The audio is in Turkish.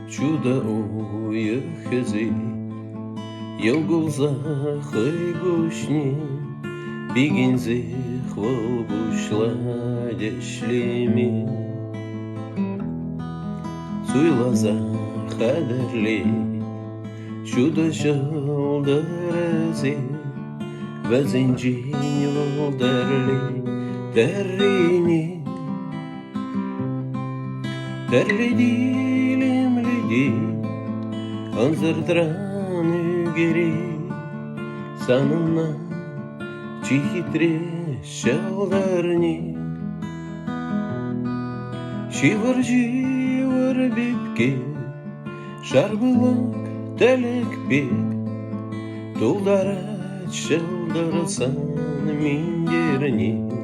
чудо уехези, Йолгулзахы гушни, Бигинзи хвал бушла дешлеми. Суйлаза хадерли, чудо жолдырызи, Вазинжин йолдырли, Derrini Derli dilimli dil Anzırdıran ügeri Sanına Çihitri şaldarni Şivır şivır bipke Şarbılak telek bip Tuldara şaldarsan mingerni